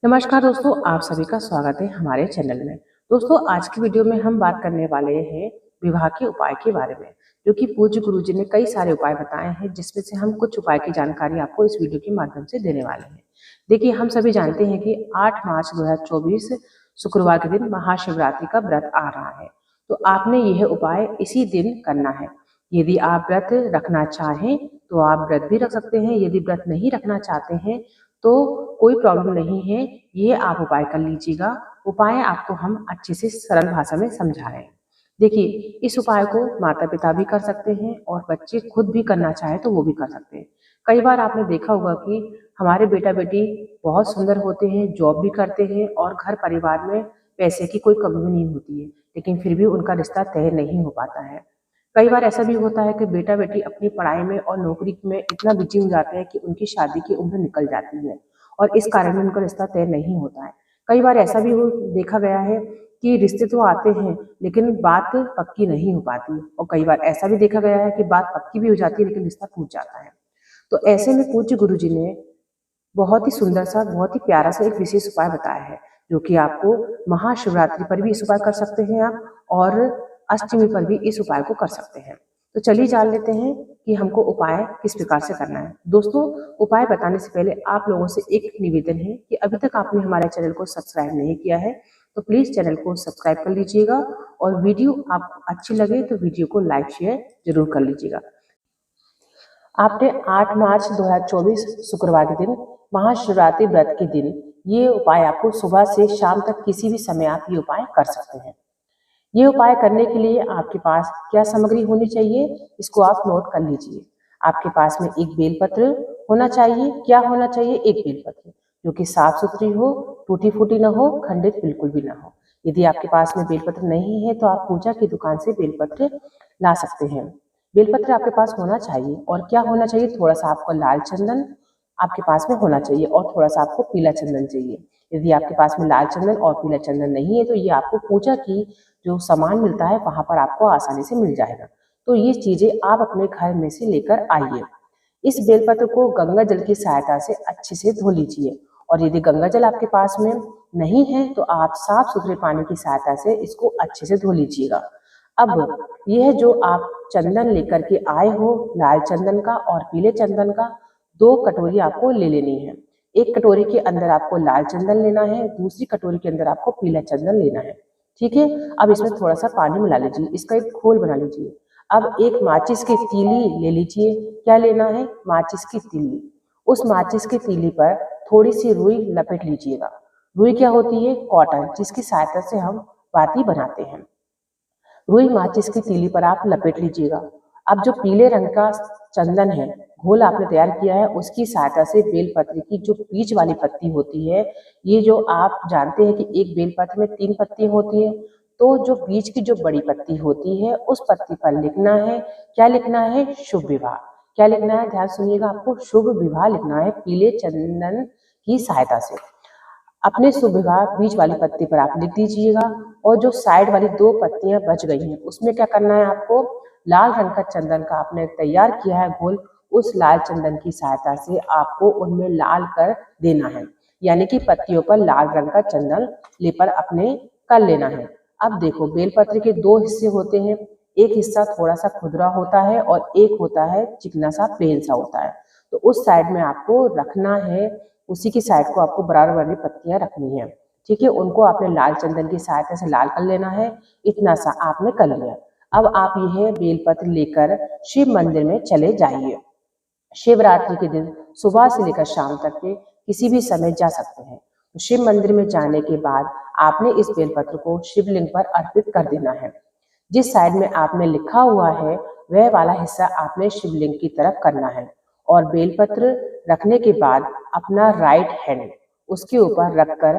नमस्कार दोस्तों, आप सभी का स्वागत है हमारे चैनल में। दोस्तों, आज की वीडियो में हम बात करने वाले हैं विवाह के उपाय के बारे में, जो कि पूज्य गुरुजी ने कई सारे उपाय बताए हैं, जिसमें से हम कुछ उपाय की जानकारी आपको इस वीडियो के माध्यम से देने वाले हैं। देखिए, हम सभी जानते हैं कि 8 मार्च 2024 शुक्रवार के दिन महाशिवरात्रि का व्रत आ रहा है। तो आपने यह उपाय इसी दिन करना है। यदि आप व्रत रखना चाहें तो आप व्रत भी रख सकते हैं। यदि व्रत नहीं रखना चाहते हैं तो कोई प्रॉब्लम नहीं है, ये आप उपाय कर लीजिएगा। उपाय आपको हम अच्छे से सरल भाषा में समझा रहे हैं। देखिए, इस उपाय को माता पिता भी कर सकते हैं और बच्चे खुद भी करना चाहे तो वो भी कर सकते हैं। कई बार आपने देखा होगा कि हमारे बेटा बेटी बहुत सुंदर होते हैं, जॉब भी करते हैं और घर परिवार में पैसे की कोई कमी नहीं होती है, लेकिन फिर भी उनका रिश्ता तय नहीं हो पाता है। कई बार ऐसा भी होता है कि बेटा बेटी अपनी पढ़ाई में और नौकरी में इतना बिजी हो जाते हैं कि उनकी शादी की उम्र निकल जाती है और इस कारण उनका रिश्ता तय नहीं होता है। कई बार ऐसा भी देखा गया है कि रिश्ते तो आते हैं लेकिन बात पक्की नहीं हो पाती, और कई बार ऐसा भी देखा गया है कि बात पक्की भी हो जाती है लेकिन रिश्ता टूट जाता है। तो ऐसे में पूज्य गुरु जी ने बहुत ही सुंदर सा, बहुत ही प्यारा सा एक विशेष उपाय बताया है, जो कि आपको महाशिवरात्रि पर भी इस उपाय कर सकते हैं आप, और अष्टमी पर भी इस उपाय को कर सकते हैं। तो चलिए जान लेते हैं कि हमको उपाय किस प्रकार से करना है। दोस्तों, उपाय बताने से पहले आप लोगों से एक निवेदन है कि अभी तक आपने हमारे चैनल को सब्सक्राइब नहीं किया है तो प्लीज चैनल को सब्सक्राइब कर लीजिएगा, और वीडियो आपको अच्छी लगे तो वीडियो को लाइक शेयर जरूर कर लीजिएगा। आपने 8 मार्च 2024 शुक्रवार के दिन महाशिवरात्रि व्रत के दिन ये उपाय आपको सुबह से शाम तक किसी भी समय आप ये उपाय कर सकते हैं। ये उपाय करने के लिए आपके पास क्या सामग्री होनी चाहिए, इसको आप नोट कर लीजिए। आपके पास में एक बेलपत्र होना चाहिए। क्या होना चाहिए? एक बेलपत्र जो कि साफ सुथरी हो, टूटी फूटी ना हो, खंडित बिल्कुल भी ना हो। यदि आपके पास में बेलपत्र नहीं है तो आप पूजा की दुकान से बेलपत्र ला सकते हैं। बेलपत्र आपके पास होना चाहिए। और क्या होना चाहिए? थोड़ा सा आपको लाल चंदन आपके पास में होना चाहिए और थोड़ा सा आपको पीला चंदन चाहिए। यदि आपके पास में लाल चंदन और पीला चंदन नहीं है तो ये आपको पूजा की जो सामान मिलता है वहां पर आपको आसानी से मिल जाएगा। तो ये चीजें आप अपने घर में से लेकर आइए। इस बेलपत्र को गंगा जल की सहायता से अच्छे से धो लीजिए, और यदि गंगा जल आपके पास में नहीं है तो आप साफ सुथरे पानी की सहायता से इसको अच्छे से धो लीजिएगा। अब यह जो आप चंदन लेकर के आए हो, लाल चंदन का और पीले चंदन का, 2 कटोरी आपको ले लेनी है। एक कटोरी के अंदर आपको लाल चंदन लेना है, दूसरी कटोरी के अंदर आपको पीला चंदन लेना है। ठीक है। अब इसमें थोड़ा सा पानी मिला लीजिए, इसका एक घोल बना लीजिए। अब एक माचिस की तीली ले लीजिए। क्या लेना है? माचिस की तीली। उस माचिस की तीली पर थोड़ी सी रुई लपेट लीजिएगा। रुई क्या होती है? कॉटन, जिसकी सहायता से हम बाती बनाते हैं। रुई माचिस की तीली पर आप लपेट लीजिएगा। अब जो पीले रंग का चंदन है, घोल आपने तैयार किया है, उसकी सहायता से बेलपत्र की जो बीच वाली पत्ती होती है, ये जो आप जानते हैं कि एक बेलपत्र में 3 पत्ती होती है, तो जो बीच की जो बड़ी पत्ती होती है उस पत्ती पर लिखना है। क्या लिखना है? शुभ विवाह। क्या लिखना है? ध्यान सुनिएगा, आपको शुभ विवाह लिखना है पीले चंदन की सहायता से। अपने शुभ विवाह बीच वाली पत्ती पर आप लिख दीजिएगा, और जो साइड वाली 2 पत्तियां बच गई हैं उसमें क्या करना है आपको? लाल रंग का चंदन का आपने तैयार किया है घोल, उस लाल चंदन की सहायता से आपको उनमें लाल कर देना है, यानी कि पत्तियों पर लाल रंग का चंदन लेपर अपने कर लेना है। अब देखो, बेलपत्र के 2 हिस्से होते हैं। एक हिस्सा थोड़ा सा खुरदरा होता है और एक होता है चिकना सा, प्लेन सा होता है। तो उस साइड में आपको रखना है, उसी की साइड को आपको बराबर वाली पत्तियां रखनी है। ठीक है। उनको आपने लाल चंदन की सहायता से लाल कर लेना है। इतना सा आपने कर लिया। अब आप यह बेलपत्र लेकर शिव मंदिर में चले जाइए। शिवरात्रि के दिन सुबह से लेकर शाम तक के किसी भी समय जा सकते हैं। तो शिव मंदिर में जाने के बाद आपने इस बेलपत्र को शिवलिंग पर अर्पित कर देना है। जिस साइड में आपने लिखा हुआ है वह वाला हिस्सा आपने शिवलिंग की तरफ करना है, और बेलपत्र रखने के बाद अपना राइट हैंड उसके ऊपर रखकर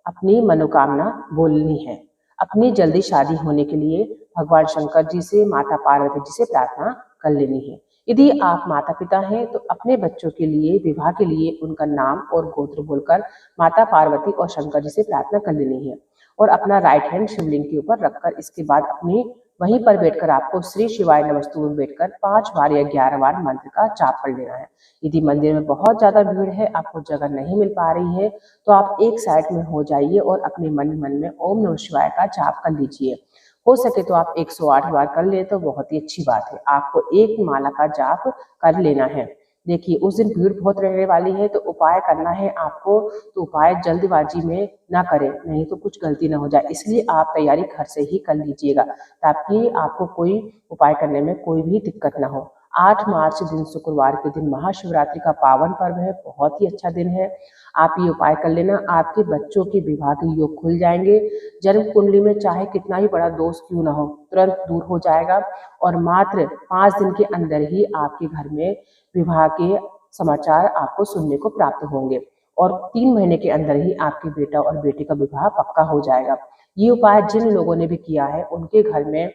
अपनी मनोकामना बोलनी है। अपनी जल्दी शादी होने के लिए भगवान शंकर जी से, माता पार्वती जी से प्रार्थना कर लेनी है। यदि आप माता पिता हैं तो अपने बच्चों के लिए, विवाह के लिए उनका नाम और गोत्र बोलकर माता पार्वती और शंकर जी से प्रार्थना कर लेनी है, और अपना राइट हैंड शिवलिंग के ऊपर रखकर इसके बाद अपनी वहीं पर बैठकर आपको श्री शिवाय नमस्तु में बैठकर 5 बार या 11 बार मंत्र का जाप कर लेना है। यदि मंदिर में बहुत ज्यादा भीड़ है, आपको जगह नहीं मिल पा रही है, तो आप एक साइड में हो जाइए और अपने मन ही मन में ओम नमः शिवाय का जाप कर लीजिए। हो सके तो आप 108 बार कर ले तो बहुत ही अच्छी बात है। आपको एक माला का जाप कर लेना है। देखिए उस दिन भीड़ बहुत रहने वाली है, तो उपाय करना है आपको, तो उपाय जल्दबाजी में ना करें, नहीं तो कुछ गलती ना हो जाए। इसलिए आप तैयारी घर से ही कर लीजिएगा ताकि आपको कोई उपाय करने में कोई भी दिक्कत ना हो। 8 मार्च दिन शुक्रवार के दिन महाशिवरात्रि का पावन पर्व है, बहुत ही अच्छा दिन है। आप ये उपाय कर लेना, आपके बच्चों के विवाह के योग खुल जाएंगे। जन्म कुंडली में चाहे कितना ही बड़ा दोष क्यों ना हो, तुरंत दूर हो जाएगा और मात्र 5 दिन के अंदर ही आपके घर में विवाह के समाचार आपको सुनने को प्राप्त होंगे और 3 महीने के अंदर ही आपके बेटा और बेटी का विवाह पक्का हो जाएगा। ये उपाय जिन लोगों ने भी किया है उनके घर में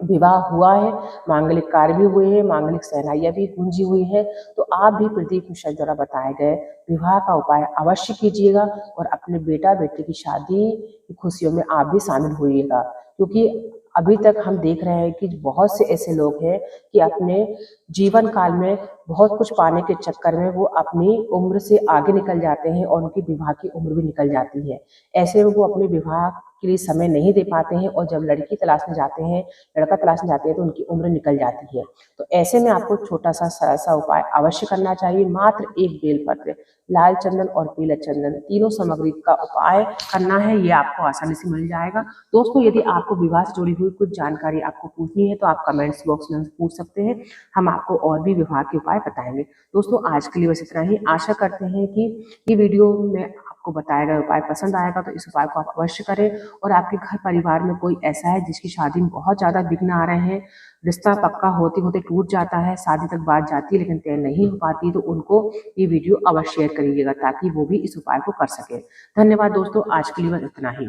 विवाह हुआ है, मांगलिक कार्य भी हुए हैं, मांगलिक सहनाइयाँ भी गूंजी हुई है। तो आप भी प्रदीप मिश्रा द्वारा बताए गए विवाह का उपाय अवश्य कीजिएगा और अपने बेटा बेटी की शादी की खुशियों में आप भी शामिल होइएगा। क्योंकि अभी तक हम देख रहे हैं कि बहुत से ऐसे लोग हैं कि अपने जीवन काल में बहुत कुछ पाने के चक्कर में वो अपनी उम्र से आगे निकल जाते हैं और उनकी विवाह की उम्र भी निकल जाती है। ऐसे में वो अपने विवाह के लिए समय नहीं दे पाते हैं और जब लड़की तलाश में जाते हैं, लड़का तलाश में जाते हैं, तो उनकी उम्र निकल जाती है। तो ऐसे में आपको छोटा सा सरल सा उपाय अवश्य करना चाहिए। मात्र एक बेलपत्र, लाल चंदन और पीला चंदन तीनों सामग्री का उपाय करना है, ये आपको आसानी से मिल जाएगा। दोस्तों यदि आपको विवाह से जुड़ी हुई कुछ जानकारी आपको पूछनी है तो आप कमेंट्स बॉक्स में पूछ सकते हैं, हम आपको और भी विवाह के उपाय बताएंगे। दोस्तों आज के लिए बस इतना ही। आशा करते हैं कि ये वीडियो में आपको बताया गया उपाय पसंद आएगा, तो इस उपाय को आप अवश्य करें। और आपके घर परिवार में कोई ऐसा है जिसकी शादी में बहुत ज़्यादा विघ्न आ रहे हैं, रिश्ता पक्का होते होते टूट जाता है, शादी तक बात जाती है लेकिन तय नहीं हो पाती, तो उनको ये वीडियो अवश्य शेयर करिएगा ताकि वो भी इस उपाय को कर सके। धन्यवाद दोस्तों, आज के लिए बस इतना ही।